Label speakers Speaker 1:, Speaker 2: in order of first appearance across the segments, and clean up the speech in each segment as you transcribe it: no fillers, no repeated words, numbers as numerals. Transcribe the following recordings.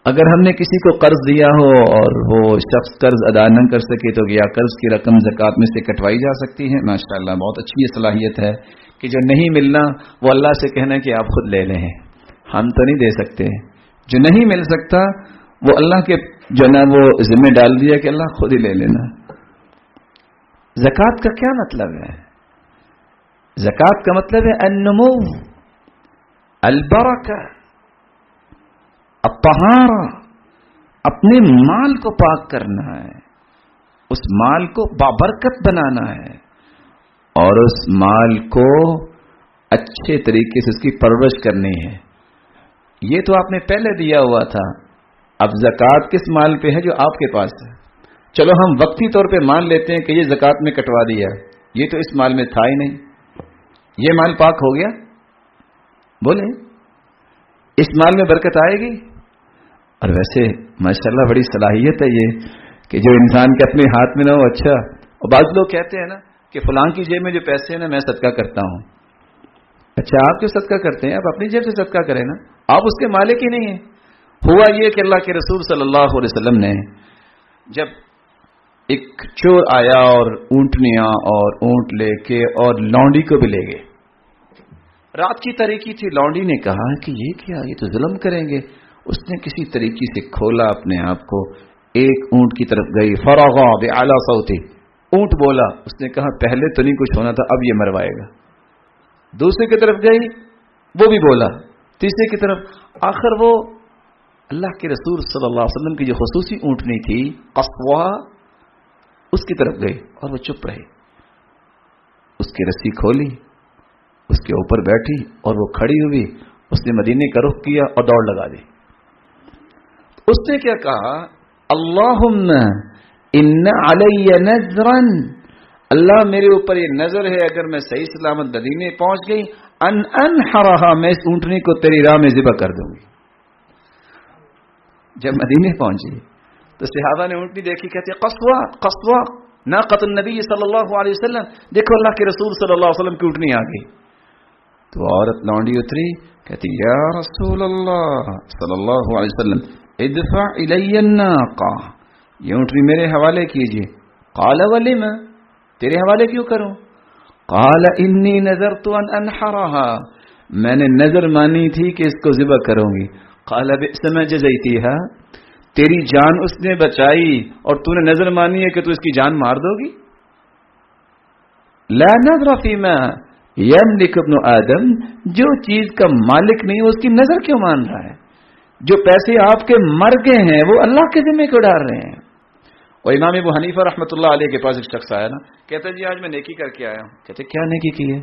Speaker 1: اگر ہم نے کسی کو قرض دیا ہو اور وہ شخص قرض ادا نہ کر سکے تو کیا قرض کی رقم زکوٰۃ میں سے کٹوائی جا سکتی ہے؟ ماشاءاللہ بہت اچھی یہ صلاحیت ہے کہ جو نہیں ملنا وہ اللہ سے کہنا کہ آپ خود لے لیں، ہم تو نہیں دے سکتے. جو نہیں مل سکتا وہ اللہ کے جو نا وہ ذمہ ڈال دیا کہ اللہ خود ہی لے لینا. زکوٰۃ کا کیا مطلب ہے؟ زکوٰۃ کا مطلب ہے النمو، البرکہ، الطہارہ، اپنے مال کو پاک کرنا ہے، اس مال کو بابرکت بنانا ہے اور اس مال کو اچھے طریقے سے اس کی پرورش کرنی ہے. یہ تو آپ نے پہلے دیا ہوا تھا، اب زکوٰۃ کس مال پہ ہے جو آپ کے پاس ہے؟ چلو ہم وقتی طور پہ مان لیتے ہیں کہ یہ زکوٰۃ میں کٹوا دیا، یہ تو اس مال میں تھا ہی نہیں، یہ مال پاک ہو گیا. بولیں اس مال میں برکت آئے گی؟ اور ویسے ماشاءاللہ بڑی صلاحیت ہے یہ کہ جو انسان کے اپنے ہاتھ میں نہ ہو. اچھا، اور بعض لوگ کہتے ہیں نا کہ فلاں کی جیب میں جو پیسے ہیں نا میں صدقہ کرتا ہوں. اچھا، آپ کیوں صدقہ کرتے ہیں؟ آپ اپنی جیب سے صدقہ کریں نا، آپ اس کے مالک ہی نہیں ہیں. ہوا یہ کہ اللہ کے رسول صلی اللہ علیہ وسلم نے جب ایک چور آیا اور اونٹنیاں اور اونٹ لے کے اور لونڈی کو بھی لے گئے. رات کی تاریکی تھی، لونڈی نے کہا کہ یہ کیا، یہ تو ظلم کریں گے. اس نے کسی طریقے سے کھولا اپنے آپ کو، ایک اونٹ کی طرف گئی، فرغا بأعلی صوتی، اونٹ بولا. اس نے کہا پہلے تو نہیں کچھ ہونا تھا، اب یہ مروائے گا. دوسرے کی طرف گئی، وہ بھی بولا. تیسرے کی طرف، آخر وہ اللہ کے رسول صلی اللہ علیہ وسلم کی جو خصوصی اونٹنی تھی قصوہ، اس کی طرف گئی اور وہ چپ رہی. اس کی رسی کھولی، اس کے اوپر بیٹھی اور وہ کھڑی ہوئی. اس نے مدینے کا رخ کیا اور دوڑ لگا دی. اس نے کیا کہا؟ اللہم ان علی نذرا، اللہ میرے اوپر یہ نظر ہے اگر میں صحیح سلامت مدینے پہنچ گئی، ان انحرہا، میں اس اونٹنی کو تیری راہ میں ذبح کر دوں گی. جب مدینے پہنچی تو صحابہ نے اونٹنی دیکھی، کہتے قصوہ قصوہ ناقۃ النبی صلی اللہ علیہ وسلم، دیکھو اللہ کے رسول صلی اللہ علیہ وسلم کی اونٹنی آ گئی. تو عورت لونڈی اتری، کہتی یا رسول اللہ صلی اللہ علیہ وسلم ادفع الی الناقہ، یہ اونٹنی میرے حوالے کیجیے. قال ولم، تیرے حوالے کیوں کروں؟ قال انی نذرت ان انحرہا، میں نے نظر مانی تھی کہ اس کو ذبح کروں گی. قال بئس ما جزیتیہا، تیری جان اس نے بچائی اور تو نے نظر مانی ہے کہ تو اس کی جان مار دو گی. لا نظر فیما یملک ابن آدم، جو چیز کا مالک نہیں اس کی نظر کیوں مان رہا ہے؟ جو پیسے آپ کے مر گئے ہیں وہ اللہ کے ذمہ کیوں ڈال رہے ہیں؟ اور امام ابو حنیفہ رحمۃ اللہ علیہ کے پاس ایک شخص آیا نا، کہتا جی آج میں نیکی کر کے آیا ہوں. کہتے کیا نیکی کی ہے؟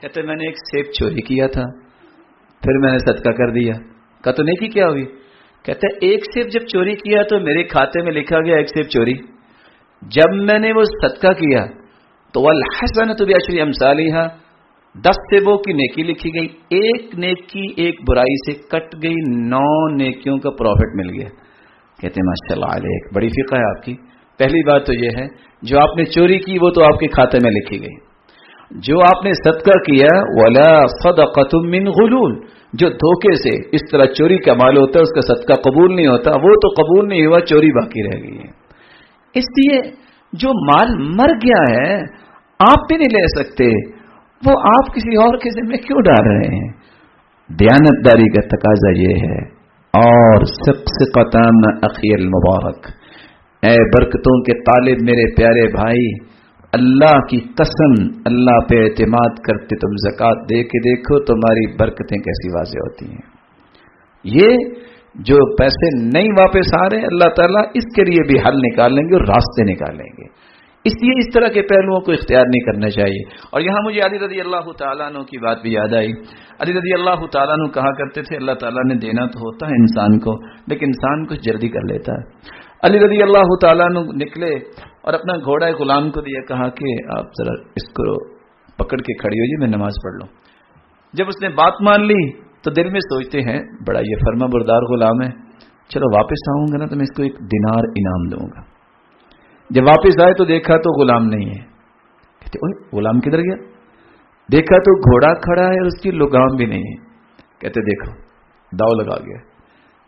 Speaker 1: کہتے میں نے ایک سیب چوری کیا تھا، پھر میں نے صدقہ کر دیا. کہا تو نیکی کیا ہوئی؟ کہتے ایک سیب جب چوری کیا تو میرے کھاتے میں لکھا گیا ایک سیب چوری. جب میں نے وہ صدقہ کیا تو والحسنۃ بعشر امثالھا، 10 سیبوں کی نیکی لکھی گئی، ایک نیکی ایک برائی سے کٹ گئی، 9 نیکیوں کا پروفٹ مل گیا. کہتے ہیں ماشاءاللہ علیک، بڑی فقہ ہے آپ کی. پہلی بات تو یہ ہے جو آپ نے چوری کی وہ تو آپ کے کھاتے میں لکھی گئی. جو آپ نے صدقہ کیا ولا صدقۃ من غلول، جو دھوکے سے اس طرح چوری کا مال ہوتا ہے اس کا صدقہ قبول نہیں ہوتا، وہ تو قبول نہیں ہوا، چوری باقی رہ گئی ہے. اس لیے جو مال مر گیا ہے آپ بھی نہیں لے سکتے، وہ آپ کسی اور کے ذمہ کیوں ڈال رہے ہیں؟ دیانتداری کا تقاضا یہ ہے. اور سب سے قطام اخی المبارک، اے برکتوں کے طالب میرے پیارے بھائی، اللہ کی قسم اللہ پہ اعتماد کرتے تم زکوٰۃ دے کے دیکھو تمہاری برکتیں کیسی واضح ہوتی ہیں. یہ جو پیسے نہیں واپس آ رہے اللہ تعالیٰ اس کے لیے بھی حل نکال لیں گے اور راستے نکال لیں گے. اس لیے اس طرح کے پہلوؤں کو اختیار نہیں کرنا چاہیے. اور یہاں مجھے علی رضی اللہ تعالیٰ عنہ کی بات بھی یاد آئی. علی رضی اللہ تعالیٰ عنہ کہا کرتے تھے اللہ تعالیٰ نے دینا تو ہوتا ہے انسان کو، لیکن انسان کچھ جلدی کر لیتا ہے. علی رضی اللہ تعالیٰ عنہ نکلے اور اپنا گھوڑا غلام کو دیا، کہا کہ آپ ذرا اس کو پکڑ کے کھڑی ہو جی، میں نماز پڑھ لوں. جب اس نے بات مان لی تو دل میں سوچتے ہیں بڑا یہ فرما بردار غلام ہے، چلو واپس آؤں گا نا تو میں اس کو 1 دینار انعام دوں گا. جب واپس آئے تو دیکھا تو غلام نہیں ہے. کہتے اوہ غلام کدھر گیا؟ دیکھا تو گھوڑا کھڑا ہے اور اس کی لگام بھی نہیں ہے. کہتے دیکھو داؤ لگا گیا.